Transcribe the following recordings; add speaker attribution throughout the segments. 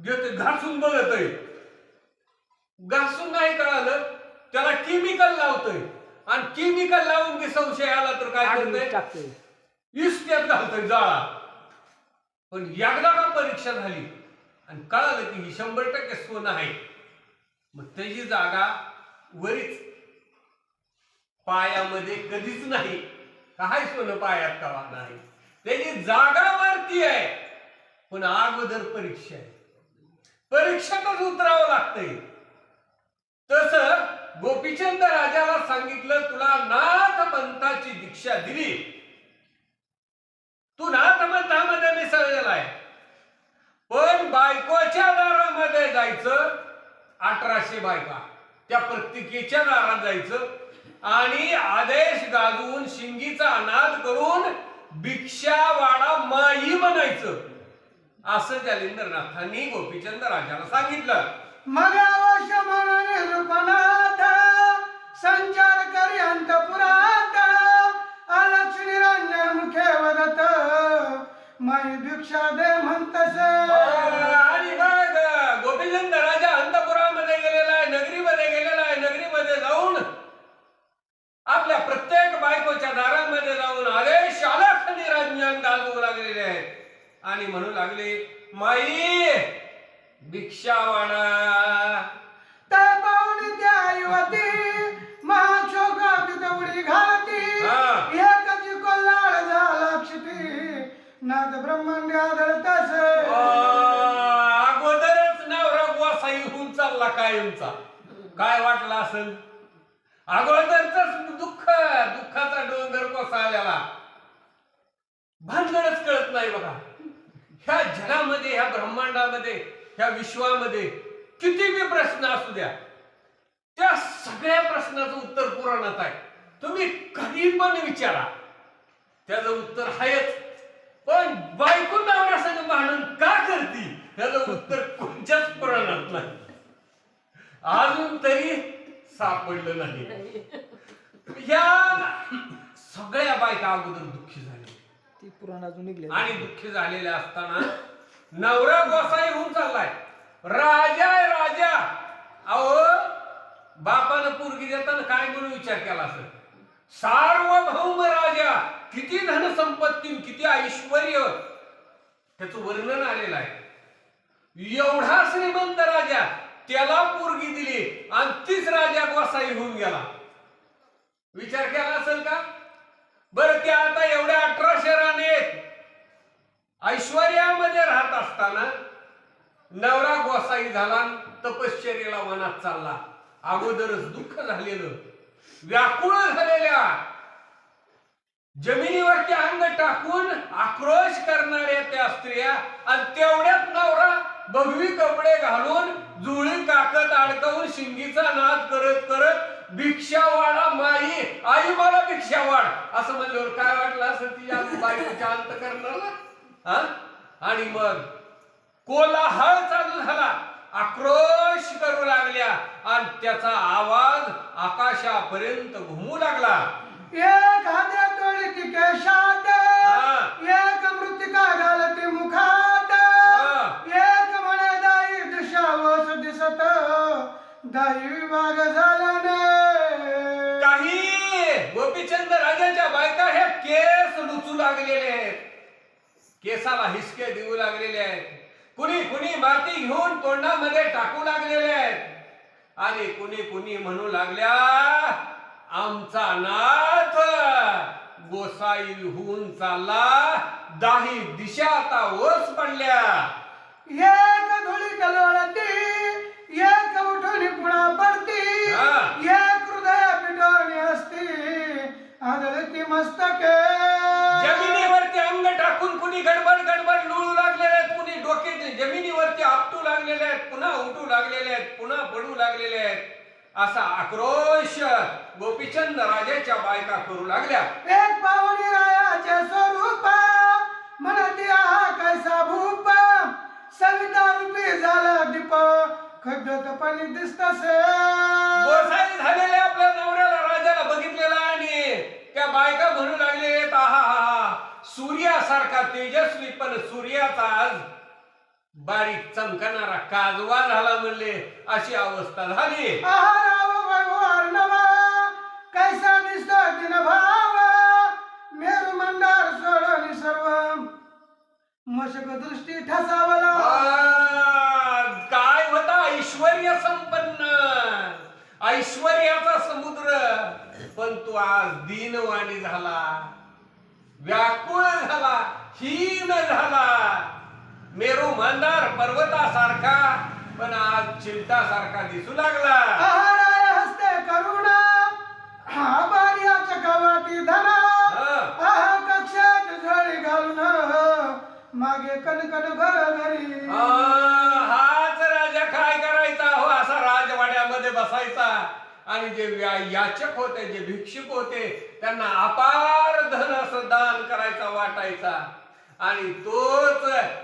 Speaker 1: घेत घासून बघतोय, घासून नाही कळालं त्याला केमिकल लावतोय आणि केमिकल लावून की संशय आला तर काय करतोय, इस्त्यात घालतोय जाळा. पण एकदा का परीक्षा झाली आणि कळालं की ही 100% सोनं आहे, मग त्याची जागा वरीच पायामध्ये कधीच नाही. काय सोनं पायात का नाही, त्याची जागा वरती आहे. पण अगोदर परीक्षा आहे, परीक्षेतच उतरावं लागतंय. तस गोपीचंद राजाला सांगितलं तुला नाथपंथाची दीक्षा दिली, तू नाथपंथामध्ये मिसळलेला आहे, पण बायकोच्या दारामध्ये जायचं. 1800 बायका, त्या प्रत्येकीच्या दारात जायचं आणि आदेश गाजवून शिंगीचा नाद करून भिक्षावाडा माई म्हणायचं. असं जालिंदरनाथांनी गोपीचंद राजाला सांगितलं.
Speaker 2: मग अवश्य म्हणून रूपनाथ संचार करी अंतपुरात, अलक्ष निरंजन मुखे वदत माई भिक्षा दे म्हणतसे.
Speaker 1: आणि मग गोपीचंद राजा अंतपुरामध्ये गेलेला आहे, नगरीमध्ये गेलेला आहे. नगरीमध्ये जाऊन आपल्या प्रत्येक बायकोच्या दारामध्ये जाऊन आदेश अलक्ष निरंजन गाजवू लागलेले आहेत आणि म्हणू लागले माई भिक्षावाडा.
Speaker 2: त्या पाहुणी त्या युवती महाशोकात दौडी घालती, एकाची कोल्हाळ झाला क्षिती नाद ब्रह्मांड आदळतसे.
Speaker 1: अगोदरच नवरा गोसाई होऊन चालला कायमचा. काय वाटलं असेल, अगोदरच दुःखाचा डोंगर कोसळलेला. भानगडच कळत नाही बघा. ह्या जगामध्ये, ह्या ब्रह्मांडामध्ये, ह्या विश्वामध्ये किती बी प्रश्न असू द्या, त्या सगळ्या प्रश्नाचं उत्तर पुराणात आहे. तुम्ही कधी पण विचारा, त्याचं उत्तर आहेच. पण बायको नवऱ्यासंग भांडण का करती, त्याचं उत्तर कोणत्याच पुराणात नाही, अजून तरी सापडलं नाही. या सगळ्या बायका अगोदर दुःखी झाल्या,
Speaker 2: ती पुराण अजून निघले
Speaker 1: आणि दुःखी झालेल्या असताना नवरा गोसाई होऊन चाललाय. राजा आहे राजा. अहो बापानं पोरगी देताना काय म्हणून विचार केला असेल, सार्वभौम राजा, किती धनसंपत्ती, किती ऐश्वर, त्याचं वर्णन आलेलं आहे. एवढा श्रीमंत राजा, त्याला पोरगी दिली आणि तीच राजा गोसाई होऊन गेला. विचार केला असेल का बरं? त्या आता एवढ्या 1800 राणेत ऐश्वर्यामध्ये राहत असताना नवरा गोसाई झाला, तपश्चर्याला वनात चालला. अगोदरच दुःख झालेलं, व्याकुळ झालेल्या, जमिनीवरती अंग टाकून आक्रोश करणाऱ्या त्या स्त्रिया, आणि तेवढ्यात नवरा भगवी कपडे घालून जुळी काकत अडकवून शिंगीचा नाद करत करत भिक्षावाडा माई, आई मला भिक्षावाड असं म्हणल्यावर काय वाटलं असं तिच्या बायकोच्या अंतःकरणाला. आणि मग कोलाहल चालू झाला, आक्रोश करू लागल्या आणि त्याचा आवाज आकाशापर्यंत घुमू लागला.
Speaker 2: एक हाते तोडती केशात, एक मृतिका घालती मुखात, एक म्हणे दाई दिशावस दिसत दाई विभाग झाला ने.
Speaker 1: काही गोपीचंद राजाच्या बायका हे केस लुचू लागलेले आहेत, केसाला हिसके देऊ लागलेले आहेत. कुणी कुणी माती घेऊन तोंडामध्ये टाकू लागलेले आहेत आणि कुणी कुणी म्हणू लागल्या आमचा नाथ गोसाई होऊन चालला, दाही दिशा आता ओस पडल्या.
Speaker 2: एक धुळी कलवळती, एक उठून पुन्हा पडती, एक हृदय पिटवणी असती आदळती मस्तके.
Speaker 1: जमिनीवरती अंग टाकून कुणी गडबड गडबड लुळू लागलेले आहेत, कुणी डोके जमिनीवरती आपटू लागलेले आहेत, पुन्हा उठू लागलेले आहेत, पुन्हा पडू लागलेले आहेत. असा आक्रोश गोपीचंद राजाच्या बायका करू लागल्या.
Speaker 2: एक पावणी रायाचे स्वरूप म्हणती हा कैसा भूप, सविता रूपी झाला दीप खड्डतपणी दिसतसे.
Speaker 1: गोसाई झालेले आपल्या नवऱ्याला राजाला बघितलेला आणि त्या बायका म्हणू लागले आहा हा सूर्यासारखा तेजस्वी, पण सूर्याचा आज बारीक चमकणारा काजवा झाला म्हणले अशी अवस्था झाली.
Speaker 2: आहाराव वैवार नवा कैसा दिसतो दिन भाव मेरू मंदार सोडून सर्व मशक दृष्टी ठसावला.
Speaker 1: काय होता ऐश्वर्य संपन्न, ऐश्वर्याचा समुद्र, पण तू आज दीनवाणी झाला, व्याकुळ झाला, हीन झाला. मेरू मंदार पर्वतासारखा पण आज चिंतासारखा दिसू लागला.
Speaker 2: आहाराय हस्ते करुणा आभार्याच्या कवाटी धना आहा कक्षात झळी घालून मागे कणकण घरी.
Speaker 1: हाच राजा काय करायचा हो, असा राजवाड्यामध्ये बसायचा आणि जे याचक होते, जे भिक्षुक होते, त्यांना अपार धन असं दान करायचा, वाटायचा. आणि तोच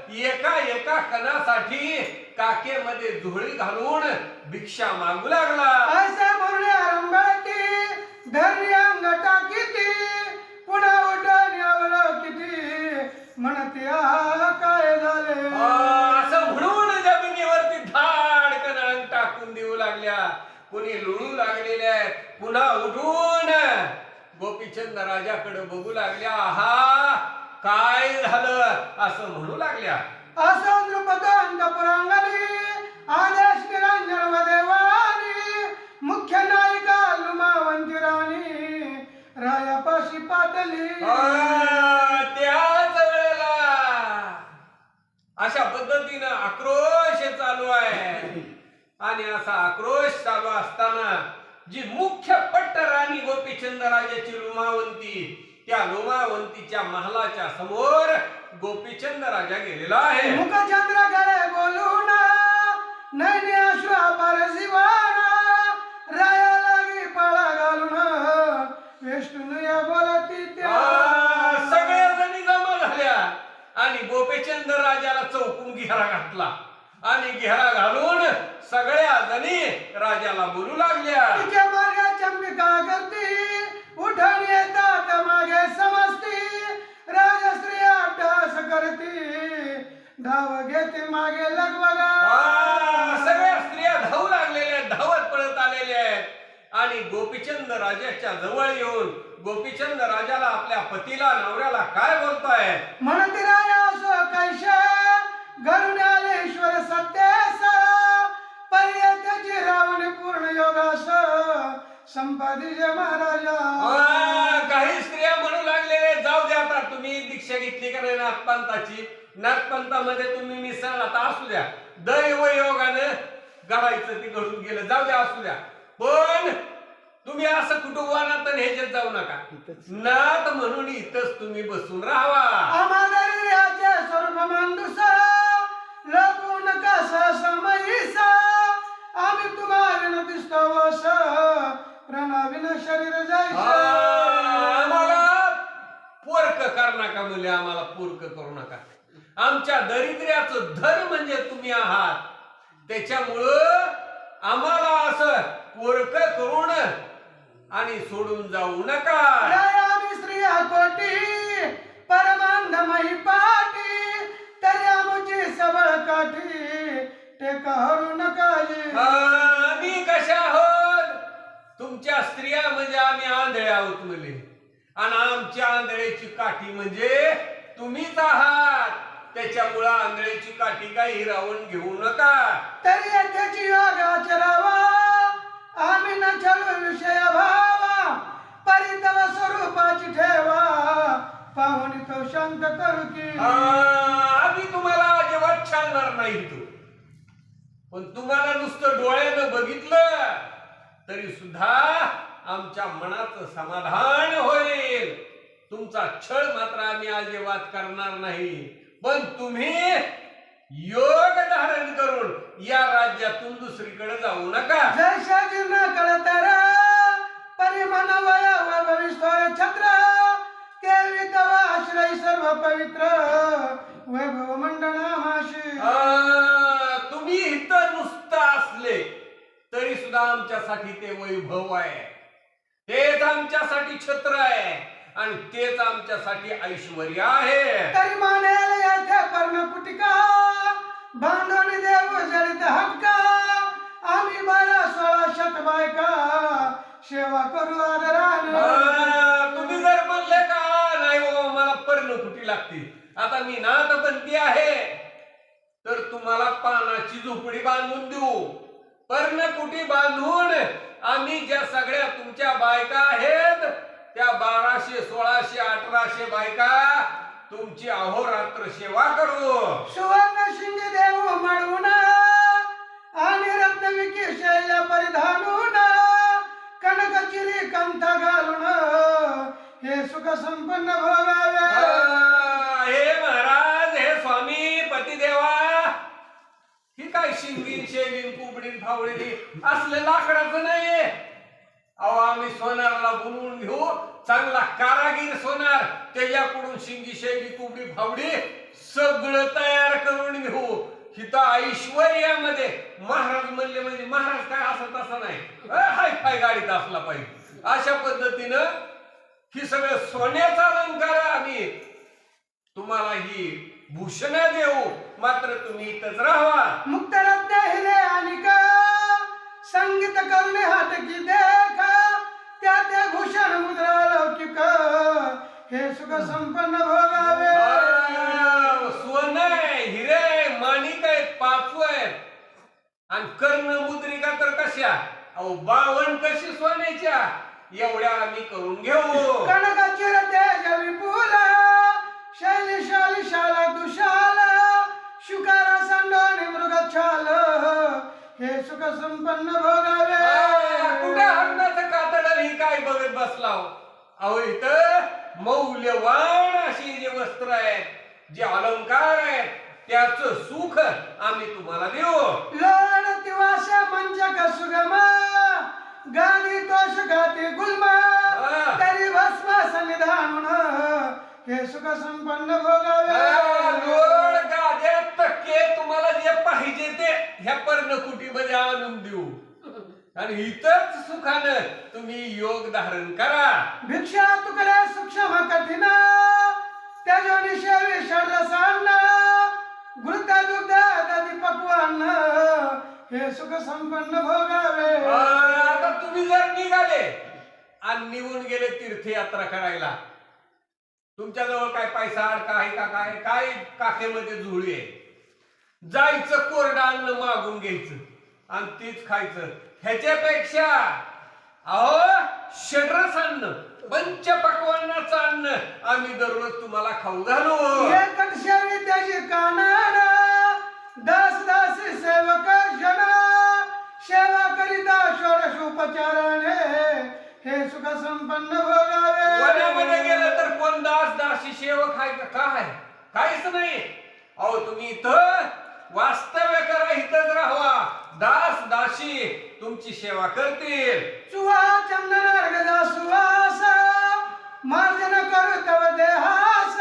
Speaker 1: एका एका कणासाठी काकेमध्ये झोळी घालून भिक्षा मागू लागला.
Speaker 2: ऐसे म्हणणे आरंभाती धरणी अंग टाकीती पुन्हा उठून यावं किती म्हणते आहा काय झाले.
Speaker 1: असं म्हणून जमिनीवरती धाडकन अंग टाकून देऊ लागल्या. कुणी लुळू लागलेल्या पुन्हा उठून गोपीचंद राजाकडे बघू लागल्या. आहा काय झालं असं म्हणू लागल्या.
Speaker 2: असं नृपदंत पुरांगणी आदेश निरंजन व देवानी मुख्य नायिका लुमावंती राणी रायापाशी पातली.
Speaker 1: त्याच वेळेला अशा पद्धतीनं आक्रोश चालू आहे. आणि असा आक्रोश चालू असताना जी मुख्य पट्ट राणी गोपीचंद राजाची लुमावंती, त्या लुमावंतीच्या महालाच्या समोर गोपीचंद राजा गेलेला आहे.
Speaker 2: मुखचंद्र गळे बोलून नैनी अश्रू अपार जीवाना राया लागी पाळा घालून वेष्टून या बोलती
Speaker 1: सगळ्या जणी जमा झाल्या आणि गोपीचंद राजाला चौकून घेरा घातला आणि घेरा घालून सगळ्या जणी राजाला बोलू लागल्या.
Speaker 2: तिच्या मार्गा चंपिका करती उठून येतात मागे समजती राजश्री अट्टास करती धाव घेते मागे लगबगा.
Speaker 1: सगळ्या स्त्रिया धावू लागलेल्या, धावत पळत आलेल्या आहेत. आणि गोपीचंद राजाच्या जवळ येऊन गोपीचंद राजाला आपल्या पतीला, नवऱ्याला काय बोलताय
Speaker 2: म्हणते राया असो कैशा घरून आले ईश्वर सत्यास पर्यत्याची रावण पूर्ण योगास संपादिजे महाराजा.
Speaker 1: काही स्त्रिया म्हणू लागलेले जाऊ द्या, आता तुम्ही दीक्षा घेतली का नाही नाथपंथाची, नाथपंथामध्ये तुम्ही मिसळ आता असू द्या, दैव योगानं घडायचं ते घडून गेलं, जाऊ द्या असू द्या, पण तुम्ही असं कुटुंबात ह्याच्यात जाऊ नका, नाथ म्हणून इथंच तुम्ही बसून राहावा.
Speaker 2: आम्हाला स्वरूप मांडुसा लपून कसा समयीसा आम्ही तुम्हाला दिसतो वस प्रणाविन शरीर जायचं.
Speaker 1: आम्हाला पोरक करू नका मुले, आम्हाला पोरक करू नका. आमच्या दरिद्र्याचं धन म्हणजे तुम्ही आहात, त्याच्यामुळं आम्हाला असं पोरक करून आणि सोडून जाऊ नका.
Speaker 2: आम्ही स्त्रिया कोटी परमानंद महिपाटी तरी आमची सबळ काठी टेका हरू नका.
Speaker 1: आम्ही कशा आहोत, तुमच्या स्त्रिया म्हणजे आम्ही आंधळे आहोत मुले, आणि आमच्या आंधळेची काठी म्हणजे तुम्हीच आहात, त्याच्यामुळं आंधळेची काठी काही रावण घेऊ नका.
Speaker 2: तरी त्याची योगाचे रावा आम्ही न चलू विषय भावा परितव स्वरूपाची ठेवा पाहुणी तो शांत करू की.
Speaker 1: आम्ही तुम्हाला अजिबात चालणार नाही तू, पण तुम्हाला नुसतं डोळ्यानं बघितलं तरी सुद्धा आमच्या मनाचं समाधान होईल. तुमचा छळ मात्र आम्ही अजिबात करणार नाही, पण तुम्ही योग धारण करून या राज्यातून दुसरीकडे जाऊ नका.
Speaker 2: जैसा जीर्ण कळतर परिमन वया वैभविस्वर छत्र केवी तव आश्रय सर्व पवित्र वैभव मंडनामाशी.
Speaker 1: तुम्ही इथं नुसतं असले तरी सुद्धा आमच्यासाठी ते वैभव आहे, तेच आमच्यासाठी छत्र आहे आणि तेच आमच्यासाठी ऐश्वर्य आहे.
Speaker 2: तरी मानेल येथे पर्णकुटिका
Speaker 1: आता मी नाथपंथी आहे तर तुम्हाला पानाची झोपडी बांधून देऊ, पर्णकुटी बांधून आम्ही ज्या सगळ्या तुमच्या बायका आहेत त्या 1200 1600 1800 बायका तुमची अहोरात्र सेवा करू.
Speaker 2: सुवर्ण शिंग देव म्हणून आणि रत्नविकी शैल्या परिधानून कनकचिरी कंठ घालून हे सुख संपन्न भोगावे.
Speaker 1: हे महाराज, हे स्वामी पतिदेवा, ही काय शिंगीन शेवीन कुबडीन फावडीन असले लाकडाचं नाहीये. अहो आम्ही सोनाराला बनवून घेऊ, चांगला कारागीर सोनार, त्याच्याकडून शिंगी शेवी कुबडी फावडी सगळं तयार करून घेऊ. हिथं ऐश्वर्यामध्ये महाराज म्हणले म्हणजे महाराज काय असं तसं नाही, हाय फाय गाडीत असला पाहिजे. अशा पद्धतीनं ही सगळं सोन्याचा अलंकार आम्ही तुम्हाला ही भूषण देऊ, मात्र तुम्ही इथंच राहा.
Speaker 2: मुक्त रत्न हिरे आणि का संगीत करुणे हाटकी देखा त्या भूषण मुद्रा लौकिक हे सुख संपन्न भोगावे.
Speaker 1: सोनं आहे, हिरे माणिक आहेत, पाचू आहेत, आणि कर्ण मुद्रिका तर कशा, अहो 52 कशी सोन्याच्या, एवढ्या आम्ही करून घेऊ.
Speaker 2: कनकाची तेज विपुल शैली शाला दुशाल शुकारा संडोनी मृग छाल हे सुख संपन्न भोगावे.
Speaker 1: कुठे हरणाचं कातडं ही काय बघत बसला हो? अहो इथं मौल्यवान अशी जे वस्त्र आहेत, जे अलंकार आहेत, त्याच सुख आम्ही तुम्हाला देऊ.
Speaker 2: लोण तिवास मंचक सुगम गाणी तोष गाते गुलमा तरी भस्म सन्निधान हे सुख संपन्न भोगावे.
Speaker 1: लोड गाजे तक्के तुम्हाला जे पाहिजे ते ह्या पर्णकुटीमध्ये आणून देऊ, आणि इथंच सुखानं तुम्ही योग धारण करा.
Speaker 2: भिक्षा तुकडे सूक्ष्म कठीण त्याजोनी शेवी षडरसान्न घृत दुग्ध दधी पक्वान्न हे सुख संपन्न भोगावे.
Speaker 1: आता तुम्ही जर निघाले आणि निघून गेले तीर्थयात्रा करायला, तुमच्याजवळ काय पैसा अडका आहे का, काय काय काखेमध्ये झुळी आहे, जायचं कोरडं अन्न मागून घ्यायचं आणि तीच खायचं. ह्याच्यापेक्षा अहो षड्रस अन्न, पंचपक्वान्नाचं अन्न आम्ही दररोज तुम्हाला खाऊ घालू.
Speaker 2: एकट शेवी त्याची कानान दास दासी सेवक जन सेवा करिता षोडश उपचाराने हे सुख संपन्न भोगावे.
Speaker 1: वनामध्ये गेलं तर कोण दास दासी सेवक आहे का, काय काहीच नाही. अहो तुम्ही इथं वास्तव्य करा, इथंच राहावा, दास दासी तुमची सेवा करतील.
Speaker 2: चुवा चंदन अर्गदा सुवास मार्जन करू तव देहास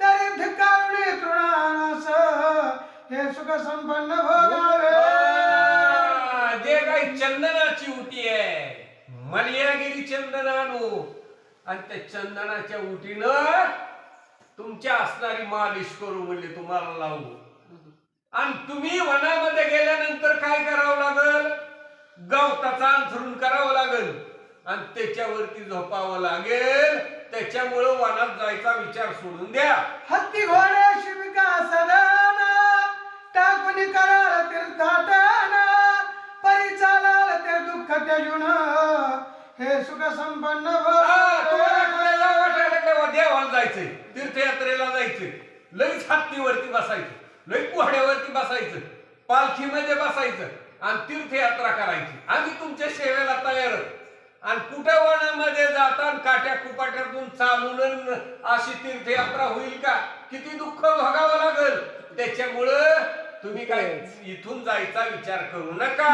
Speaker 2: तरी धिकारुणी तृणानास हे सुख संपन्न भोगावे.
Speaker 1: जे काही चंदनाची उटी आहे, मलयागिरी चंदन आणू आणि त्या चंदनाच्या उटीनं तुमच्या असणारी मालिश करू म्हणले तुम्हाला लावू. आणि तुम्ही वनामध्ये गेल्यानंतर काय करावं लागल, गवताचा अंथरून करावं लागल आणि त्याच्यावरती झोपावं लागेल. त्याच्यामुळं वनात जायचा विचार सोडून द्या.
Speaker 2: हत्ती घोडे शिबिका सदान टाकून कराल तीर्थाटन परिचालाल ते दुःख त्यजून हे सुख संपन्न
Speaker 1: तुम्हाला वाटायला देवाला जायचंय, तीर्थयात्रेला जायचंय, लगेच हत्तीवरती बसायचं, लगेच घोड्यावरती बसायचं, पालखीमध्ये बसायचं आणि तीर्थयात्रा करायची. आम्ही तुमच्या सेवेला तयार. आणि कुठं वनामध्ये जाता काट्या कुपाट्यातून चालून अशी तीर्थयात्रा होईल का? किती दुःख भोगावं लागल. त्याच्यामुळं तुम्ही काय इथून जायचा विचार करू नका.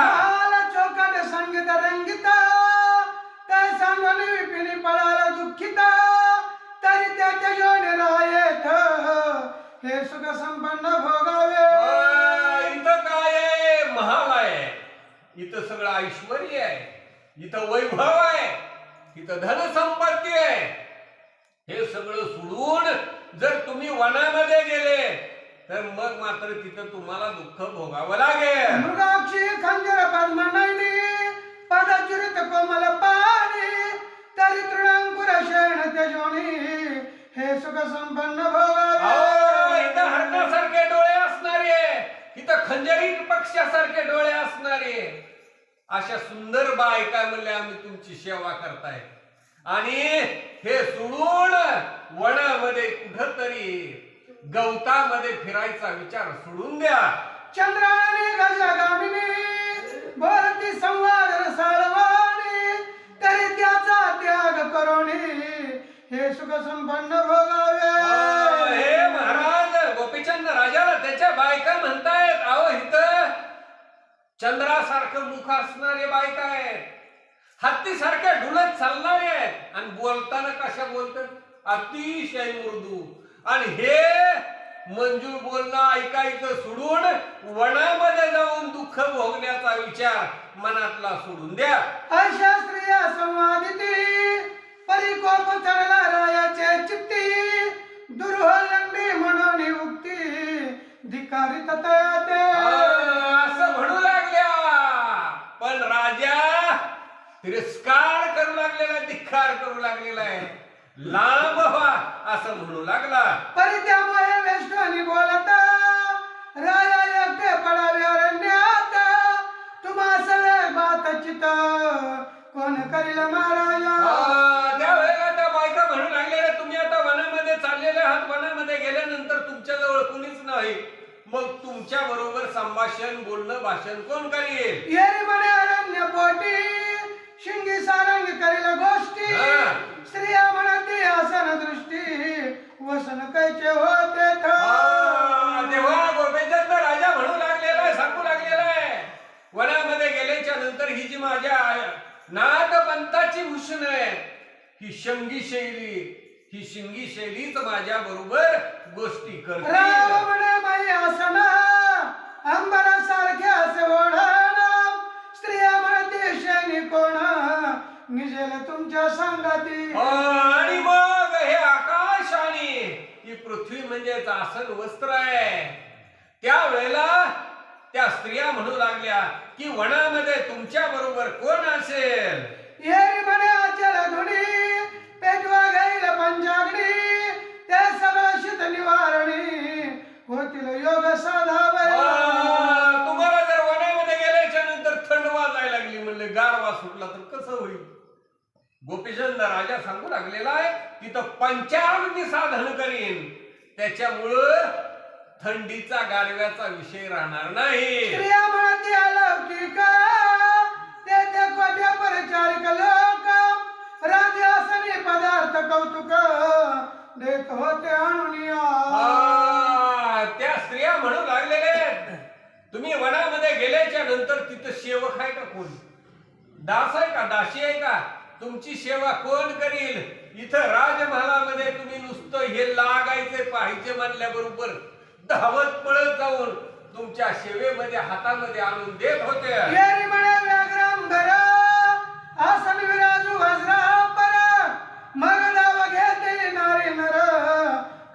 Speaker 2: चौकाट संगीत रंगिता त्या सांगून विपिनी पळाला दुःखिता तरी त्या जोने रायेत हे सुख संपन्न भोगावे.
Speaker 1: इथं काय महाल आहे, इथं सगळं ऐश्वर आहे, इथं वैभव आहे, इथं धनसंपत्ती आहे. हे सगळं सोडून जर तुम्ही वनामध्ये गेले तर मग मात्र तिथं तुम्हाला दुःख भोगावं लागेल.
Speaker 2: मृगाक्षी खंजर पद्मनयनी पदचुरित कोमल पाणी तरी तृणांकुर शयन त्यजोनी हे सुख संपन्न भोगावे.
Speaker 1: वत्स्यासारखे डोळे असणारे अशा सुंदर बायका म्हणले आम्ही तुमची सेवा करताय आणि हे सोडून वनामध्ये कुठतरी गवतामध्ये फिरायचा विचार सोडून द्या.
Speaker 2: चंद्राने गजगामिनी बोलती संवाद रसाळवाणी तरी त्याचा त्याग करोनी हे सुख संपन्न भोगावे.
Speaker 1: हे महाराज गोपीचंद राजाला त्याच्या बायका म्हणतायत अहो इथं चंद्रासारखं मुख असणारे बायका आहेत, हत्तीसारख्या ढुलत चालणारे आहेत आणि बोलताना कशा बोलतात अतिशय मृदू. आणि हे मंजूर बोलणं ऐकायचं सोडून वनामध्ये जाऊन दुःख भोगण्याचा विचार मनातला सोडून द्या.
Speaker 2: अशा स्त्रिया संवादिती परिकोप चढला रायाचे चित्ती दुर्होलंडी म्हणून उक्ती धिकारित तयाते.
Speaker 1: असं म्हणू लागल्या पण राजा तिरस्कार करू लागलेला, धिक्कार करू लागलेला आहे. लांब व्हा असं म्हणू लागला.
Speaker 2: परी त्यामुळे वेष्टनी बोलता राया एकटे पडावे अरण्यात तुम्हा सगळे बात चित कोण करील महाराजा.
Speaker 1: त्यावेळेला त्या बायका म्हणू लागलेल्या तुम्ही आता वनामध्ये चाललेले आहात, वनामध्ये गेल्यानंतर तुमच्या जवळ कुणीच नाही, मग तुमच्या बरोबर संभाषण बोलणं भाषण कोण करेल.
Speaker 2: येरी म्हणे अरण्य पोटी शिंगी सारंग करील गोष्टी स्त्रिया म्हणते आसन दृष्टी वसन कैचे होते.
Speaker 1: तेव्हा गोपीचंद राजा म्हणू लागलेला आहे, सांगू लागलेला आहे वनामध्ये गेल्याच्या नंतर ही जी माझ्या नागपंथाची भूषण आहे ही शिंगी शैलीच माझ्या बरोबर गोष्टी करते.
Speaker 2: राम म्हणे माई आसन अंबरा सारखे असे ओढण स्त्रिया म्हणते शैनी कोण निजेल तुमच्या संगती.
Speaker 1: आणि मग हे आकाश आणि ही पृथ्वी म्हणजेच आसन वस्त्र आहे. त्यावेळेला त्या स्त्रिया म्हणू लागल्या की वनामध्ये तुमच्या बरोबर कोण असेल.
Speaker 2: येरी म्हणे अचल धुनी पेटवा गाईल पंचाग्नी ते सगळं शीत निवारणी होतील योग साधावे.
Speaker 1: तुम्हाला जर वनामध्ये गेल्याच्या नंतर थंड वाजायला लागली म्हणले गारवा सुटला तर कसं होईल. गोपीचंद राजा सांगू लागलेला आहे तिथं पंचाग्नी साधन करीन त्याच्यामुळं थंडीचा गारव्याचा विषय राहणार नाही.
Speaker 2: स्त्रिया म्हणते अलौकिक ते कोट्या परिचारिक लोक राजासनी पदार्थ कौतुक देत होते आणूनिया.
Speaker 1: त्या स्त्रिया म्हणू लागलेले तुम्ही वनामध्ये गेल्याच्या नंतर तिथं सेवक आहे का कोण, दास आहे का दासी आहे का, तुमची सेवा कोण करील. इथं राजमहालामध्ये तुम्ही नुसतं हे लागायचे पाहिजे म्हणल्याबरोबर धावत पळत जाऊन तुमच्या सेवेमध्ये हातामध्ये आणून देत होते.
Speaker 2: येरी म्हणे व्याघ्रांबर आसन विराजू वज्रा पर मग दाव घेते नारी नर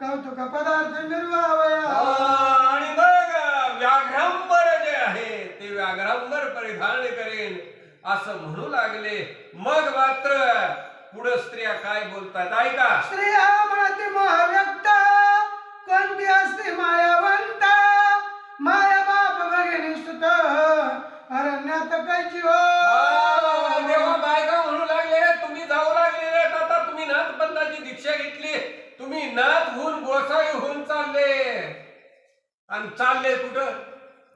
Speaker 2: कौतुक पदार्थ निर्वावया.
Speaker 1: आणि मग व्याघ्रांबर जे आहे ते व्याघ्रांबर परिधान करेन असं म्हणू लागले. मग मात्र पुढे स्त्रिया काय बोलतात ऐका.
Speaker 2: स्त्रिया म्हणते महाव्यक्त कोणती असते मायावंत माया बाप भगिनी सुत अरण्यात कैची हो.
Speaker 1: तेव्हा बायका म्हणू लागले तुम्ही जाऊ लागलेले आता तुम्ही नाथपंथाची दीक्षा घेतली, तुम्ही नाथ होऊन गोसाई होऊन चालले आणि चालले कुठं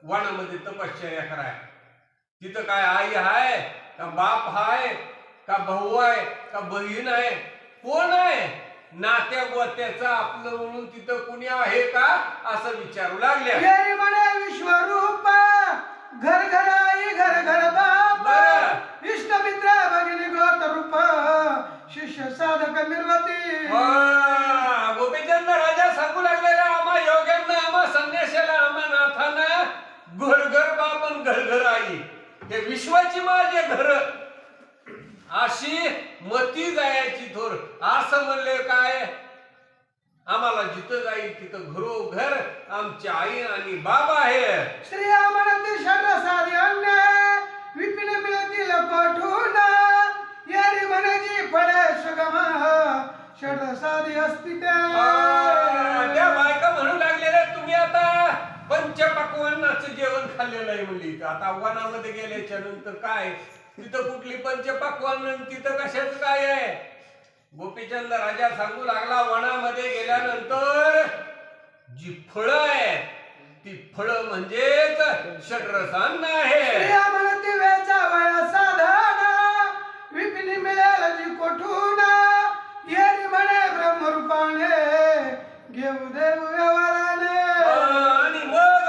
Speaker 1: वनामध्ये तपश्चर्या कराय. तिथं काय आई आहे का बाप आहे का भाऊ आहे का बहीण आहे कोण आहे, नात्या गोत्याचं आपलं म्हणून तिथं कुणी आहे का असं विचारू लागल्या.
Speaker 2: येरी म्हणे विश्वरूप घर घर आई घर घर बाप इष्ट मित्र भगिनी गोत रूप शिष्य साधक निर्वती.
Speaker 1: गोपीचंद राजा सांगू लागलेला आम्हा योग्यांना आम्हा संन्याशाला आम्हा नाथांना घर घर बापन घर घर आई हे विश्वाची माझे घर अशी मती जायची थोर. असं म्हणले काय आम्हाला जिथं जाईल तिथं घरोघर आमची आई आणि बाबा आहे.
Speaker 2: स्त्रिया म्हणते षड्रसादी अन्य विपिन मिळतील कोठून येरी म्हणजे पडे सुगम षड्रसादी असती.
Speaker 1: त्या बायका म्हणू लागलेल्या तुम्ही आता पण पंचपक्वान्नाचं जेवण खाल्लेलं आहे म्हणली. आता वनामध्ये गेल्याच्या नंतर काय तिथं कुठली पंचपक्वान्न तिथं कशाच काय आहे. गोपीचंद राजा सांगू लागला वनामध्ये गेल्यानंतर जी फळं आहेत ती फळं म्हणजेच षड्रसान्न आहे.
Speaker 2: स्त्रिया म्हणती वेचावया साधना विपिनी मिळेल जी कोठून येरी म्हणे ब्रह्मरूपाने घेऊ देऊ व्यवहाराने.
Speaker 1: आणि मग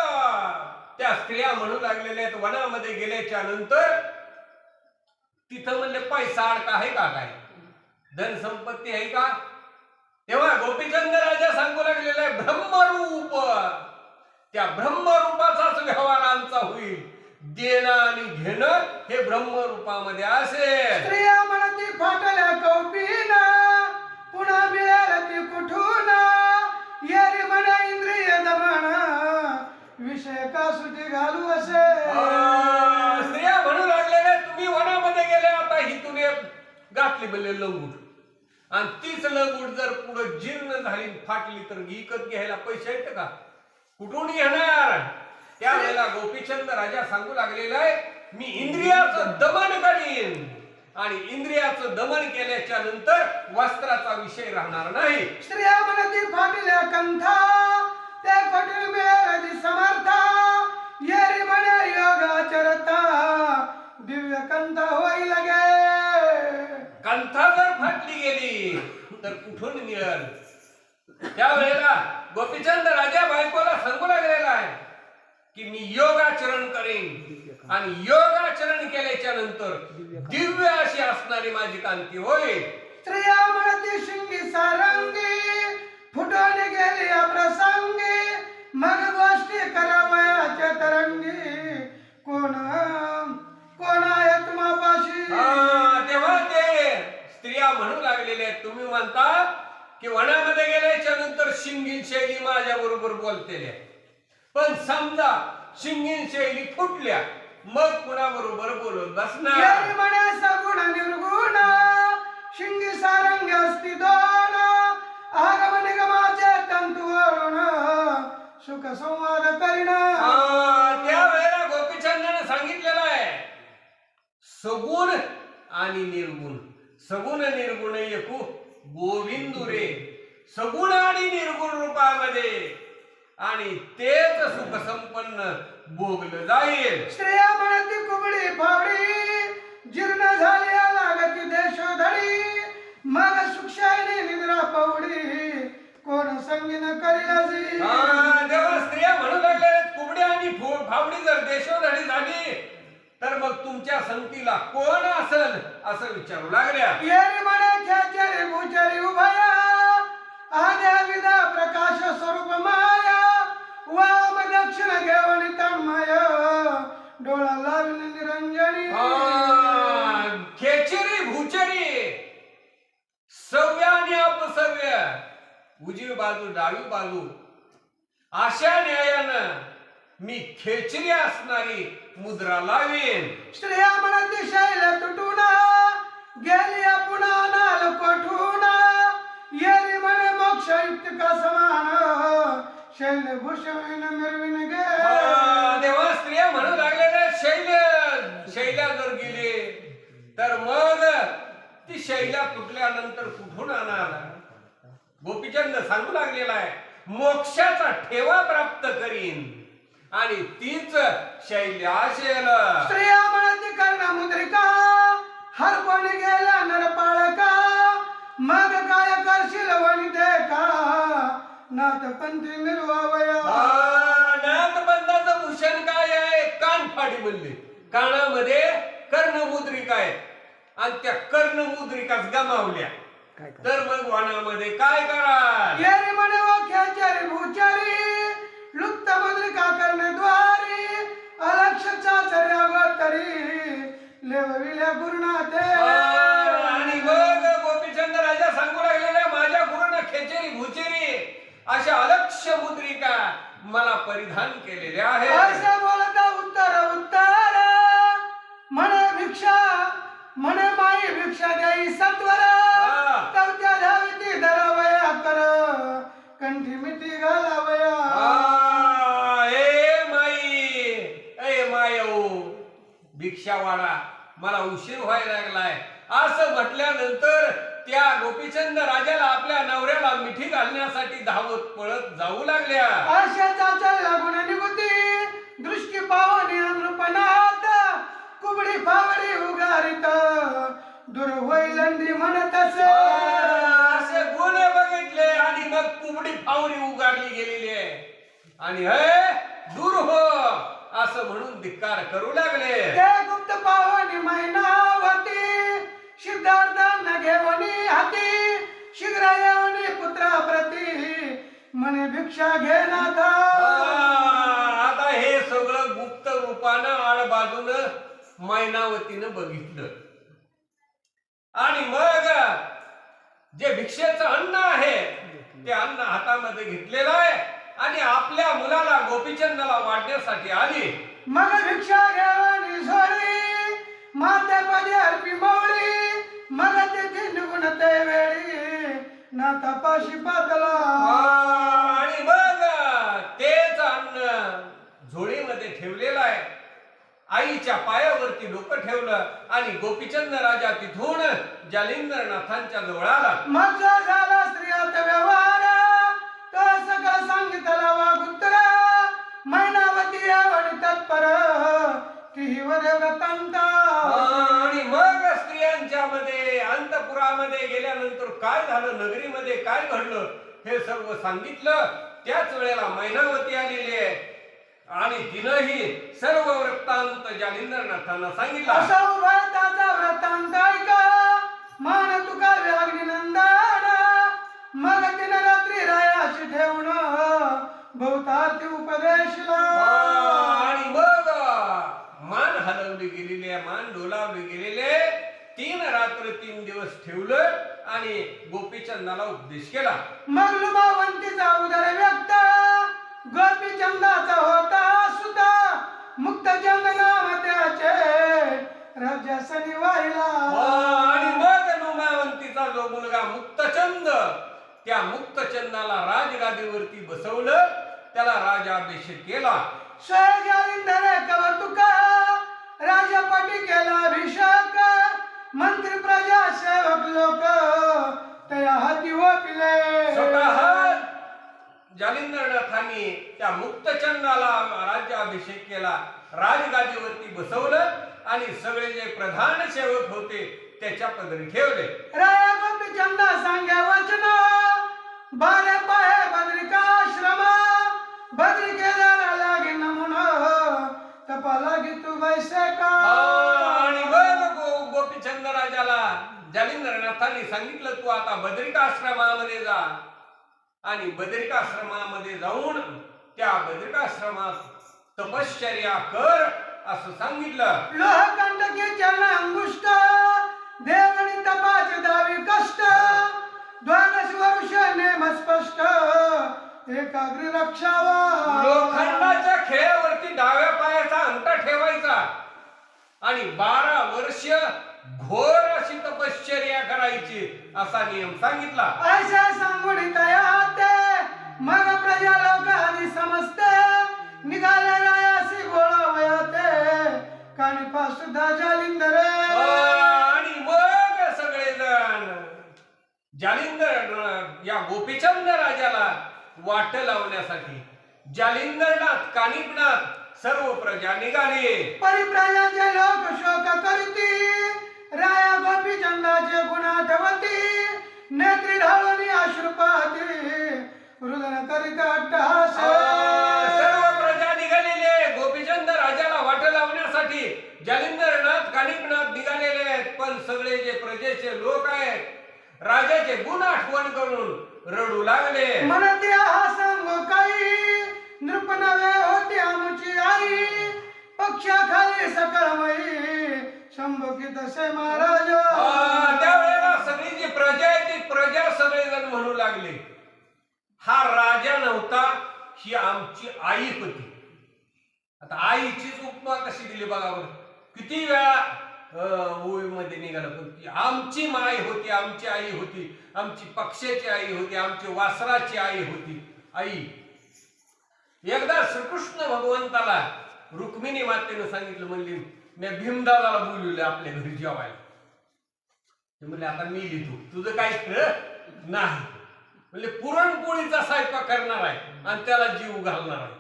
Speaker 1: त्या स्त्रिया म्हणू लागलेल्या आहेत वनामध्ये गेल्याच्या नंतर तिथं म्हणले पैसा अडका आहे का, काय धन संपत्ती आहे का. तेव्हा गोपीचंद राजा सांगू लागलेला आहे ब्रह्मरूप. त्या ब्रह्मरूपाचाच व्यवहार आमचा होईल. देणं आणि घेणं हे ब्रह्मरूपामध्ये असेल.
Speaker 2: स्त्रिया म्हणती फाटल्या कौपीन पुन्हा मिळेल ती कुठून येरी म्हणे इंद्रिय दमन विषय का सुटी घालू असे.
Speaker 1: स्त्रिया म्हणू लागलेल्या तुम्ही वनामध्ये गेले आता हिथून एक घातली म्हणले लंगूट आणि तीच लंगूट जर पुढे जीर्ण झाली फाटली तर विकत घ्यायला पैसे आहेत का, कुठून येणार. त्यावेळेला गोपीचंद राजा सांगू लागलेला आहे मी इंद्रियाचं दमन करीन आणि इंद्रियाचं दमन केल्याच्या नंतर वस्त्राचा विषय राहणार नाही.
Speaker 2: स्त्रिया म्हणती फाटल्या कंथा ते कठीण मिळेल जी समर्था येरी म्हणे योगाचरता दिव्य कंथा होईल गे.
Speaker 1: कंथा जर फाटली गेली तर कुठून मिळेल. त्यावेळेला गोपीचंद राजा बायकोला सांगू लागलेला आहे की मी योगाचरण करेन आणि योगाचरण केल्याच्या नंतर दिव्य अशी असणारी माझी कांती होईल.
Speaker 2: स्त्रिया म्हणती शिंगी सारंगी फुटून गेली अप्रसंगी मग गोष्टी करावयाच्या तरंगी कोण कोण आहे तुम्हापाशी.
Speaker 1: तेव्हा ते स्त्रिया म्हणू लागलेले आहेत तुम्ही म्हणता की वनामध्ये गेल्याच्या नंतर शिंगीन शैली माझ्या बरोबर बोलतेल्या पण समजा शिंगीन शैली फुटल्या मग कुणा बरोबर बोलत बसणार.
Speaker 2: म्हणे सगुण निर्गुण शिंगी सारंगी असती दोन आगम निगमाचे तंतू वरुण सुख संवाद करीन.
Speaker 1: त्यावेळेला गोपीचंदाने सांगितलेलं आहे सगुण आणि निर्गुण. सगुण निर्गुण एकू गोविंदू रे. सगुण आणि निर्गुण रूपामध्ये आणि तेच सुख संपन्न भोगलं जाईल.
Speaker 2: स्त्रिया म्हणती कुबडी फावडी जीर्ण झाली लागती देशोधडी मग सुक्षायनी निद्रा पवडी कोण संगीन करील.
Speaker 1: तेव्हा स्त्रिया म्हणू लागल्या कुबडी आणि फावडी जर देशोधडी झाली तर मग तुमच्या संगतीला कोण असेल असं विचारू लागल्या.
Speaker 2: येरी म्हणे खेचरी भुचरी उभया आद्या विदा प्रकाश स्वरूप माया वाम दक्षिण घेवणी तन्मय डोळा लाविन निरंजनी.
Speaker 1: खेचरी भुचरी सव्य आणि अपसव्य उजवी बाजू डावी बाजू अशा न्यायानं मी खेचरी असणारी मुद्रा लावीन.
Speaker 2: स्त्रिया म्हणती शैल तुटून गेली पुन्हा नाल कोठून येरी म्हणे मोक्ष इतका समान शैल भूषण मिरविन गे.
Speaker 1: तेव्हा स्त्रिया म्हणू लागलेल्या शैल्या जर गेली तर मग ती शैल्या तुटल्यानंतर कुठून आणणार. गोपीचंद सांगू लागलेला आहे मोक्षाचा ठेवा प्राप्त करीन आणि तीच शैल्या असेल.
Speaker 2: स्त्रिया म्हणती कर्ण मुद्रिका हर कोणी गेला नरपाळका मग काय करशील वनिते का नाथ पंथी मिरवावया.
Speaker 1: नाथपंथाचं भूषण काय आहे कानफाडी म्हणले. कानामध्ये कर्णमुद्रिका आहे आणि त्या कर्णमुद्रिकाच गमावल्या तर मग वनामध्ये काय करा.
Speaker 2: येरी म्हणे खेचरी भूचरी लुप्त मुद्रिका कर्णद्वारी अलक्ष चाचरी अवतरी लेवविल्या गुरुनाथे.
Speaker 1: आणि मग गोपीचंद राजा सांगू लागलेल्या माझ्या गुरुनं खेचरी भूचरी अशा अलक्ष मुद्रिका मला परिधान केलेले आहे.
Speaker 2: असं बोलता उत्तर उत्तर म्हणे भिक्षा म्हणे माई भिक्षा द्याई सत्वर कवत्या धाविती धरावया कर कंठी मिठी घालावया.
Speaker 1: भिक्षा वाढा, मला उशीर व्हायला लागलाय असं म्हटल्यानंतर त्या गोपीचंद राजाला आपल्या नवऱ्याला मिठी घालण्यासाठी धावत पळत जाऊ लागल्या.
Speaker 2: आशाचा चालला गुण निगुती दृष्टी पावनी अनुपनात कुबडी फावडी उगारित दूर होईलंदी म्हणत
Speaker 1: असे गुण बघितले आणि मग कुबडी फावरी उगारली गेलेली आहे आणि हे दूर हो असं म्हणून धिक्कार करू लागले.
Speaker 2: ते गुप्त पावनी महिनावती सिद्धार्थांना घेवनी हाती शीघ्र येवनी पुत्राप्रती म्हणे भिक्षा घे नाथ.
Speaker 1: आता हे सगळं गुप्त रूपानं आड बाजूनं मैनावतीनं बघितलं आणि मग जे भिक्षेचं अन्न आहे ते अन्न हातामध्ये घेतलेलं आहे आणि आपल्या मुलाला गोपीचंदाला वाढण्यासाठी आली.
Speaker 2: मग भिक्षा घेवनी सोडी माते पदी अर्पी मवळी मग तेथे निघून ते वेळी ना तपाशी पातला.
Speaker 1: आणि मग तेच अन्न झोळीमध्ये ठेवलेलं आहे. आईच्या पायावरती डोकं ठेवलं आणि गोपीचंद राजा तिथून जालिंदरनाथांच्या जवळ आला.
Speaker 2: मग जो झाला स्त्रियात व्यवहार तो सगळं सांगितला वागुत्तर मैनावती आवड तत्पर ती व्रतांता.
Speaker 1: आणि मग स्त्रियांच्या मध्ये अंतपुरामध्ये गेल्यानंतर काय झालं, नगरीमध्ये काय घडलं हे सर्व सांगितलं. त्याच वेळेला मैनावती आलेली आहे आणि तिनंही सर्व वृत्तांत जालिंदरनाथांना सांगितलं.
Speaker 2: असा व्रताचा वृत्तांत ऐका मान तुका अग्निनंदन. मग तिने रात्री रायाशी ठेवून बहुतार्थी उपदेशला.
Speaker 1: आणि मग मान हलवली गेलेली आहे, मान डोलावली गेलेली आहे. 3 रात्र 3 दिवस ठेवलं आणि गोपीचंदाला उपदेश केला.
Speaker 2: मग लुभावंतीचा उदर व्यक्त गोपीचंदाचा होता सुता मुक्तचंद नाम त्याचे राज्यासनी वाहिला.
Speaker 1: आणि मग लुभावंतीचा जो मुलगा मुक्तचंद त्या मुक्तचंदाला राजगादीवरती बसवलं, त्याला राजाभिषेक केला.
Speaker 2: जालिंदर कवतुका राजपटी केला अभिषेक मंत्री प्रजा सेवक लोक त्या हाती वपिले.
Speaker 1: स्वतः जालिंदरनाथांनी त्या मुक्तचंदाला राज्याभिषेक केला, राजगादीवरती बसवलं आणि सगळे जे प्रधान सेवक होते त्याच्या पदरी ठेवले.
Speaker 2: राया गोपीचंदा सांगे वचन बारे पाहे बद्रिकाश्रम बद्री केदारा लागे नमुना तपा लागे तू वैसे का.
Speaker 1: आणि मग गोपीचंद राजाला जालिंदरनाथांनी सांगितलं तू आता बद्रिकाश्रमामध्ये जा आणि बद्रिकाश्रमामध्ये जाऊन त्या बद्रिकाश्रमात तपश्चर्या कर असं सांगितलं.
Speaker 2: लोहकंटकी चरण अंगुष्ट देवनी तपाचे दावी कष्ट द्वादश वर्ष नेम स्पष्ट एकाग्री रक्षावा.
Speaker 1: लोखंडाच्या खेळावरती डाव्या पायाचा अंगठा ठेवायचा आणि 12 वर्ष घोर अशी तपश्चर्या करायची असा नियम सांगितला.
Speaker 2: ऐसा सांगून तयाते मग प्रजा लोक आधी समजते निघाले रायासी बोलावयाते कानिपा सुद्धा जालिंदर.
Speaker 1: आणि मग सगळेजण जालिंदर या गोपीचंद राजाला वाट लावण्यासाठी जालिंदरनाथ कानिपनाथ सर्व प्रजा निघाली.
Speaker 2: परिप्रजाचे लोक शोक करती राया गोपीचंदाचे गुण आठवती नेत्री ढाळून अश्रुपाती रुदन करीत अट्टहास.
Speaker 1: सर्व प्रजा निघालेले गोपीचंद राजाला वाट लावण्यासाठी जालिंदरनाथ कानिपनाथ निघालेले आहेत. पण सगळे जे प्रजेचे लोक आहेत राजाचे गुण आठवण करून रडू लागले.
Speaker 2: म्हणते हा सांगो काही नृपनवे होती आमची आई पक्षाखाली सकळमयी शंभुकी तसे महाराज.
Speaker 1: त्यावेळेला सगळी जी प्रजा आहे ती प्रजा सगळेजण म्हणू लागले हा राजा नव्हता, ही आमची आई होती. आता आईचीच उपमा कशी दिली बघा बरं. किती वेळा ओळीमध्ये निघाला पण ती आमची माय होती, आमची आई होती, आमची पक्षाची आई होती, आमची वासराची आई होती. आई एकदा श्रीकृष्ण भगवंताला रुक्मिणी मातेने सांगितलं, म्हणली मी भीमदादाला बोलवले आपल्या घरी जेवायला. ते म्हणले आता मेली तू, तुझं काही खरं नाही. म्हणजे पुरणपोळीचा स्वयंपाक करणार आहे आणि त्याला जीव घालणार आहे.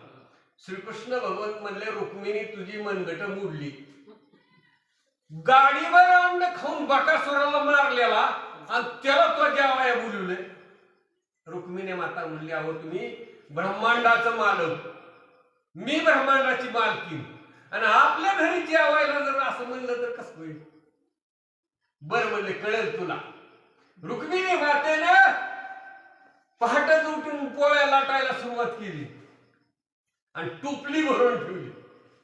Speaker 1: श्रीकृष्ण भगवंत म्हणले रुक्मिणी तुझी मनगट मोडली. गाडीवर अन्न खाऊन बकासुराला मारलेला आणि त्याला तो जेवाया बोलवले. रुक्मिणी माता म्हणली अहो तुम्ही ब्रह्मांडाचं मालक, मी ब्रह्मांडाची मालकीन, आणि आपल्या घरी जेवायला जर असं म्हणलं तर कसं होईल. बरं म्हणले कळेल तुला. रुक्मिणी मातेनं पहाटच उठून पोळ्या लाटायला सुरुवात केली आणि टोपली भरून ठेवली.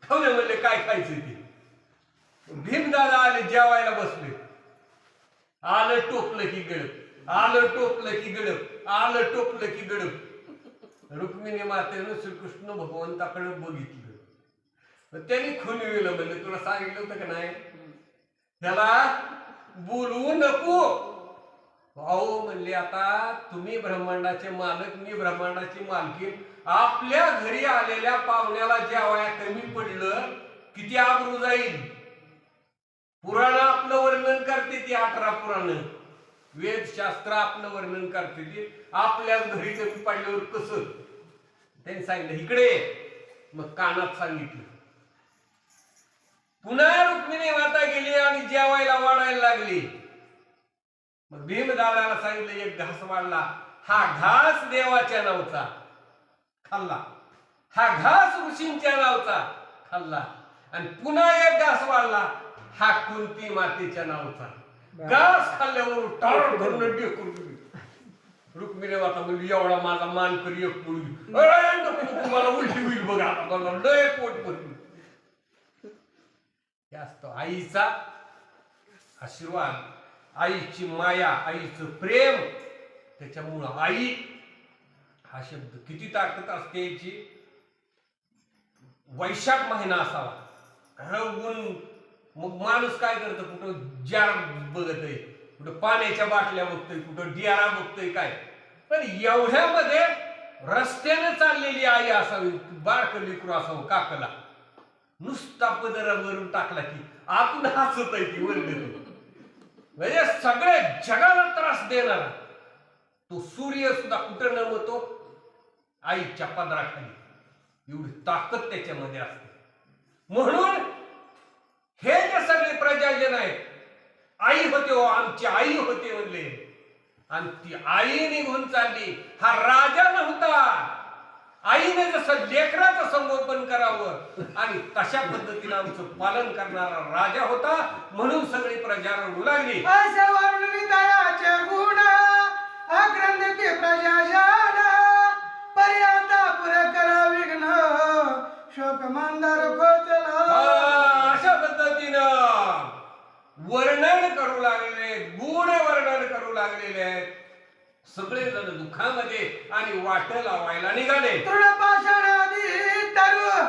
Speaker 1: खाऊ नये म्हणले काय खायचं ते. भीमदादा आले जेवायला बसले. आलं टोपलं की गडप, आलं टोपलं की गडप, आलं टोपलं की गडप. रुक्मिणी मातेनं श्रीकृष्ण भगवंताकडे बघितलं. त्यांनी खुणविलं म्हणले तुला सांगितलं होतं का नाही त्याला बोलवू नको. अहो म्हणले आता तुम्ही ब्रह्मांडाचे मालक, मी ब्रह्मांडाची मालकीन, आपल्या घरी आलेल्या पाहुण्याला जेवाया कमी पडलं किती आबरू जाईल. पुराण आपलं वर्णन करते ती 18 पुराण, वेदशास्त्र आपलं वर्णन करते ती. आपल्याच घरी कमी पडल्यावर कसं. त्यांनी सांगितलं इकडे, मग कानात सांगितलं. पुन्हा रुक्मिणी माता गेली आणि जेवायला वाढायला लागली. मग भीमदादाला सांगितलं एक घास वाढला, हा घास देवाच्या नावचा खाल्ला, हा घास ऋषींच्या नावचा खाल्ला, आणि पुन्हा एक घास वाढला, हा कुंती मातेच्या नावचा. घास खाल्ल्यावर टाळ करून टेकून रुक्मिणी माता म्हणजे एवढा माझा मान करी एक पोळी, तुम्हाला उलटी होईल बघा, आता मला लय पोट भरली. जास्त आईचा आशीर्वाद, आईची माया, आईचं प्रेम, त्याच्यामुळं आई हा शब्द किती ताकद असते याची. वैशाख महिना असावा, ऊन, मग माणूस काय करतं, कुठं जार बघत आहे, कुठं पाण्याच्या बाटल्या बघतोय, कुठं डियारा बघतोय काय. पण एवढ्यामध्ये रस्त्याने चाललेली आई असावी, बारकं लेकरू असावं काकला, नुसता पदरावरून टाकला की आतून हसत आहे ती वर्ग. म्हणजे सगळ्या जगाला त्रास देणारा तो सूर्य सुद्धा कुठं नमतो, आईच्या पदराखाली. एवढी ताकद त्याच्यामध्ये असते. म्हणून हे जे सगळे प्रजाजन आहेत, आई होते हो, आमची आई होते म्हणले, आणि ती आई निघून चालली. हा राजा नव्हता, आईने जसं लेकराचं संगोपन करावं आणि तशा पद्धतीने आमचं पालन करणारा राजा होता. म्हणून सगळी प्रजा रडू लागली.
Speaker 2: असे वर्णवी दयाचे गुण अग्रंथी प्रजाजन, पर्यंता पुरे करा विघ्न, शोक मंदार खोचला.
Speaker 1: अशा पद्धतीनं वर्णन करू लागलेले, गुण वर्णन कले लागलेले आहेत. सगळे जण दुःखामध्ये आणि वाट लावायला निघाले.
Speaker 2: तृणपाषाणादी तरु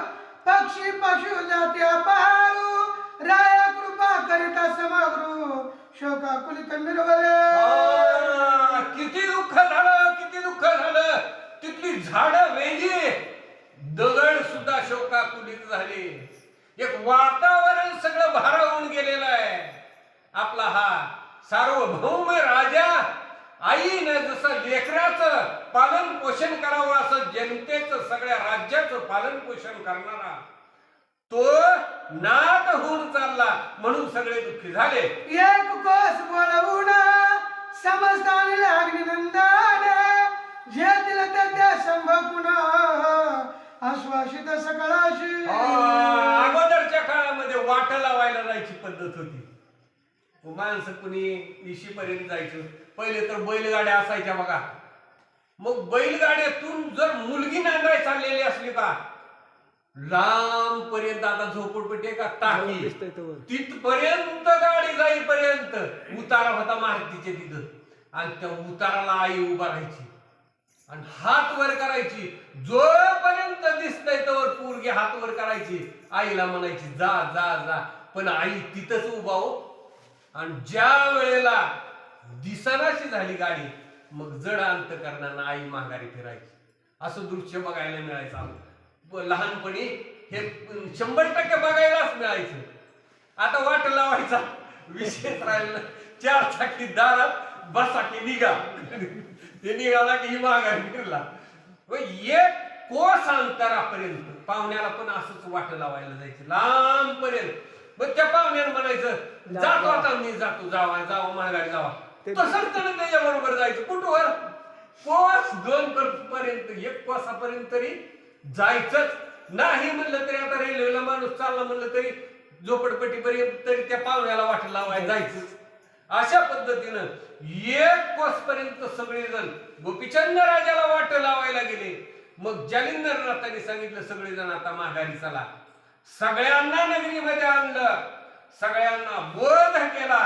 Speaker 2: पक्षी पशु जाती अपारू, राया कृपा करिता समग्रू, शोकाकुलित मिरवले.
Speaker 1: किती दुःख झालं, किती दुःख झालं. तिथली झाडं वेली, दगड सुद्धा शोकाकुलित झाले. एक वातावरण सगळं भारावून गेलेलं आहे. आपला हा सार्वभौम राजा आईने जसं लेकराचं पालन पोषण करावं, असं जनतेचं, सगळ्या राज्याचं पालन पोषण करणारा तो नाथ होऊन चालला. म्हणून सगळे दुःखी झाले.
Speaker 2: एक कोस बोलवून समस्तानिले अग्निनंदन, जेतील त्या संभकुण आश्वासित सकळाशी.
Speaker 1: अगोदरच्या काळामध्ये वाट लावायला जायची पद्धत होती. माणसं कुणी 20 पर्यंत जायचं. पहिले तर बैलगाड्या असायच्या बघा. मग बैलगाड्यातून जर मुलगी नांदाय चाललेली असली का, लांब पर्यंत, आता झोपडपट्टी का टाकी, तिथपर्यंत गाडी जाईपर्यंत उतारा होता मारुतीच्या तिथं, आणि त्या उताराला आई उभा राहायची आणि हात वर करायची. जोपर्यंत दिसतंय तोवर पोरगी हात वर करायची, आईला म्हणायची जा जा जा. पण आई तिथंच उभा हो. आणि ज्या वेळेला दिसनाशी झाली गाडी, मग जड अंतकरणानं आई माघारी फिरायची. असं दृश्य बघायला मिळायचं. लहानपणी हे 100% बघायलाच मिळायचं. आता वाट लावायचा विषयच राहिला. 4 चाकी दारात बसा की निघा. ते निघाला की ही माघारी फिरला. एक कोस अंतरापर्यंत पाहुण्याला पण असंच वाट लावायला जायचं लांब पर्यंत. मग त्या पाहुण्याला म्हणायचं जातो आता मी जातो जावा माघारी जावा. तसंच त्यानं त्याच्या बरोबर जायचं कुठवर कोस 2 पर्यंत 1 कोसापर्यंत तरी जायचंच. नाही म्हणलं तरी आता रेल्वेला माणूस चालला म्हणलं तरी झोपडपट्टीपर्यंत तरी त्या पाहुण्याला वाट लावायला जायचं. अशा पद्धतीनं 1 कोस पर्यंत सगळेजण गोपीचंद राजाला वाट लावायला गेले. मग जालिंदरनाथांनी सांगितलं सगळेजण आता माघारी चला. सगळ्यांना नगरीमध्ये आणलं, सगळ्यांना बोध केला.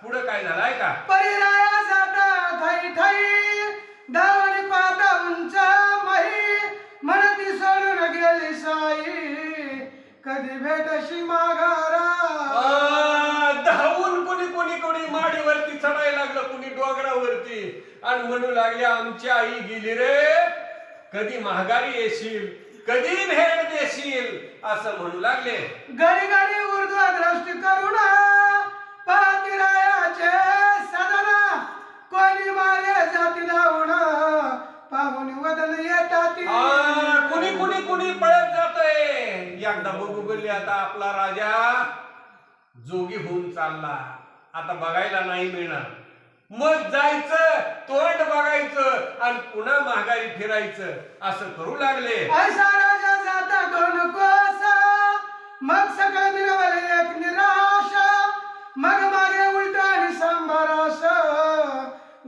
Speaker 1: पुढे काय झालाय का
Speaker 2: परिराया जाता ठाई ठाई धावणी पाता उंच मही म्हणती सोडून गेली साई कधी भेटशी माघारा.
Speaker 1: धावून कोणी माडीवरती चढायला लागलं, कोणी डोंगरावरती आणि म्हणू लागले आमची आई गेली रे, कधी माघारी येशील, कधी भेट देशील असं म्हणू लागले.
Speaker 2: घडी घडी ऊर्ध्वदृष्टी करून पातिरायाचे सदना कोणी मागे जाती लावून पाहून वदन येतात.
Speaker 1: कुणी पळत जातोय. एकदा बघू बोलले आता आपला राजा जोगी होऊन चालला, आता बघायला नाही मिळणार. मग जायचं तोंड बघायचं आणि पुन्हा माघारी फिरायचं असं करू लागले.
Speaker 2: ऐसा राजा जाता 2 कोस मग सगळं मिळवले एक निराश मग मागे उलट आणि संभारास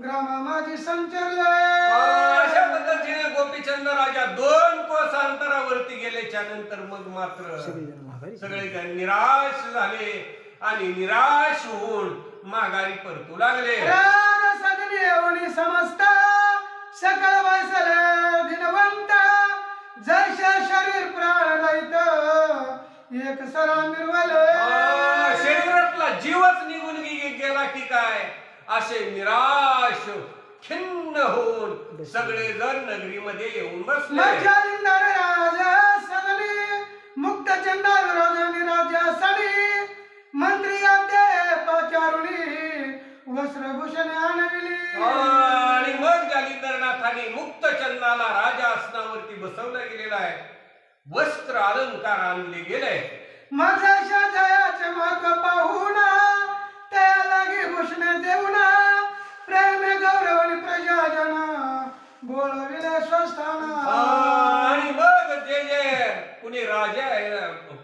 Speaker 2: ग्राम माझी संचरले.
Speaker 1: अशा पद्धतीने गोपीचंद राजा 2 कोस अंतरावरती गेल्याच्या नंतर मग मात्र सगळे निराश झाले आणि निराश होऊन माघारी परतू लागले.
Speaker 2: राज सदनी येऊन समजता सकळ बसले दिनवंत जैसे शरीर प्राण रहित एक सरा निर्वले.
Speaker 1: शरीरातला जीवच निघून गेला की काय असे निराश खिन्न होऊन सगळे जण नगरीमध्ये येऊन बसले.
Speaker 2: जालिंदर राजा सदनी मुक्त चंदा विरोध राजा सडी मंत्री आते पाचारुणी वस्त्रभूषण आणविली.
Speaker 1: आणि मग जालिंदरनाथाने मुक्त चंदाला राजा आसनावरती बसवलं गेलेलं आहे, वस्त्र अलंकार आणले गेले.
Speaker 2: माझ्या जयाचे महत्व पाहून त्या लागी भूषण देऊन प्रेम गौरव आणि प्रजाजन बोलविले स्वस्थान.
Speaker 1: आणि मग जे कुणी राजा आहे,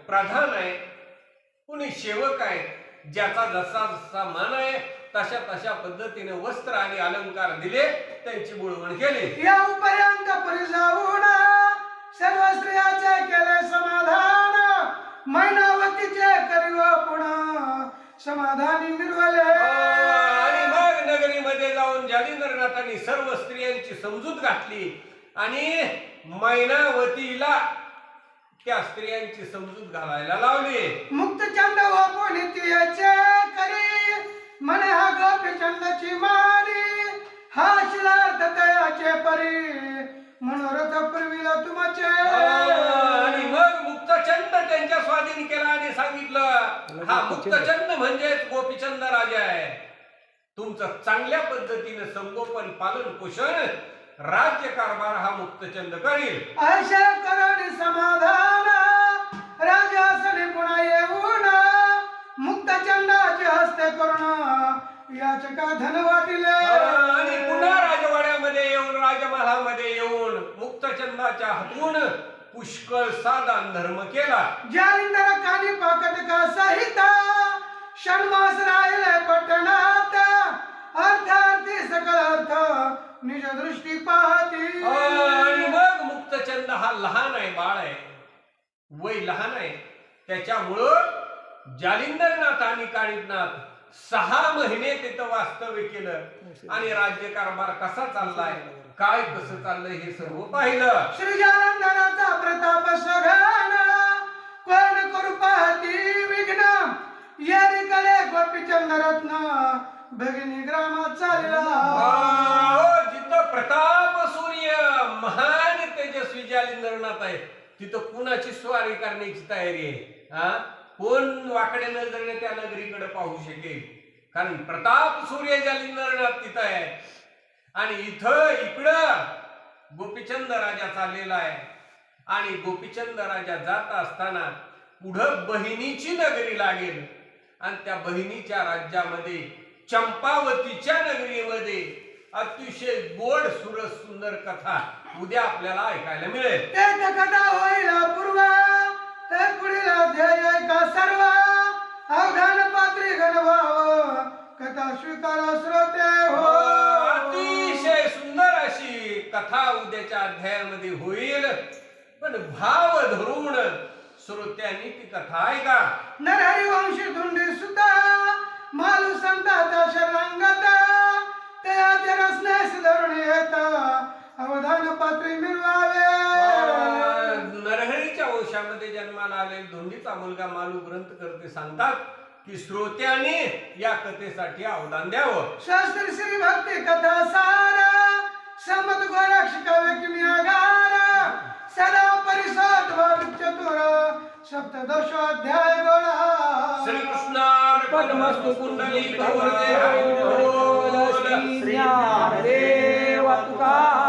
Speaker 1: प्रधान आहे, कुणी सेवक आहे, ज्याचा जसा मान आहे तशा पद्धतीने वस्त्र आणि अलंकार दिले, त्यांची बोलवण केली.
Speaker 2: या पर्यंत पुरी जाऊन सर्व स्त्रियाचे केले समाधान मैनावतीचे करीव पुन्हा समाधानी निर्वले.
Speaker 1: आणि मग नगरीमध्ये जाऊन जालिंदरनाथांनी सर्व स्त्रियांची समजूत घातली आणि मैनावतीला त्या स्त्रियांची समजूत घालायला लावली.
Speaker 2: मुक्त चंद व पुनितीचे करी म्हणे हा गोपीचंदची मारी हा शिलार्थ तयाचे परी मनोरथ पुरविला तुमचे.
Speaker 1: आणि मग मुक्तचंद त्यांच्या स्वाधीन केला आणि सांगितलं हा मुक्तचंद म्हणजेच गोपीचंद राजा आहे, तुमचं चांगल्या पद्धतीने संगोपन पालन पोषण राज्य कारभार हा मुक्तचंद करील.
Speaker 2: ऐशे करून समाधान राजासने पुन्हा येऊन मुक्तचंदाचे हस्ते करून याचे का धन वाटिले.
Speaker 1: आणि पुन्हा राजवाड्यामध्ये येऊन राजमहालामध्ये येऊन मुक्तचंदाच्या हातून पुष्कळसा दान धर्म केला.
Speaker 2: जालिंदर कानी पाकट का सहित षण्मास राहिले पटणात अर्थार्थी सकळ अर्थ निज दृष्टी पाहती.
Speaker 1: आणि मग मुक्तचंद हा लहान आहे, बाळ आहे, वय लहान आहे, त्याच्यामुळं जालिंदरनाथ आणि काळीनाथ 6 महिने तिथं वास्तव्य केलं आणि राज्यकारभार कसा चाललाय, काय कसं चाललंय हे सर्व पाहिलं.
Speaker 2: श्री जालंधराचा प्रताप सघन कोण करू पाहती विघ्न येरीकडे गोपीचंद रत्न भगिनी ग्रामात चालला.
Speaker 1: जिथं प्रताप सूर्य महान तेजस्वी जालिंदरनाथ आहे तिथं कुणाची स्वारी करण्याची तयारी आहे. कोण वाकड्या नजरेने त्या नगरीकडे पाहू शकेल? कारण प्रताप सूर्य जालिंदरनाथ तिथं आहे आणि इकडं गोपीचंद राजा चाललेला आहे. आणि गोपीचंद राजा जात असताना पुढं बहिणीची नगरी लागेल आणि त्या बहिणीच्या राज्यामध्ये चंपावतीच्या नगरीमध्ये अतिशय गोड सुंदर कथा उद्या आपल्याला ऐकायला मिळेल.
Speaker 2: एक कथा होईल पूर्व ते पुढील अध्याय का सर्व अवधान पात्री गणभाव कथा स्वीकार श्रोते हो.
Speaker 1: अतिशय सुंदर अशी कथा उद्याच्या अध्यायामध्ये होईल, पण भाव धरून श्रोत्यांनी ती कथा ऐका.
Speaker 2: नरहरी वंशी धुंडी सुद्धा मालू संताचा शरंगत ते रसनेस धरून येत अवधान पात्री मिळवावे.
Speaker 1: नरहरीच्या वंशामध्ये जन्माला आलेला धोंडीचा मुलगा मालू ग्रंथ करते सांगतात की श्रोत्यांनी या कथेसाठी अवदान द्यावं.
Speaker 2: शास्त्री श्री भक्ती कथा सार समत गोरक्ष कवे किमियागार सदा परिसद भव चतुर सप्तदशोध्याय गोळा.
Speaker 1: श्रीकृष्णार्पणमस्तु. कुंडली भगवते हरी बोल.
Speaker 3: श्री ज्ञानदेव तुकाराम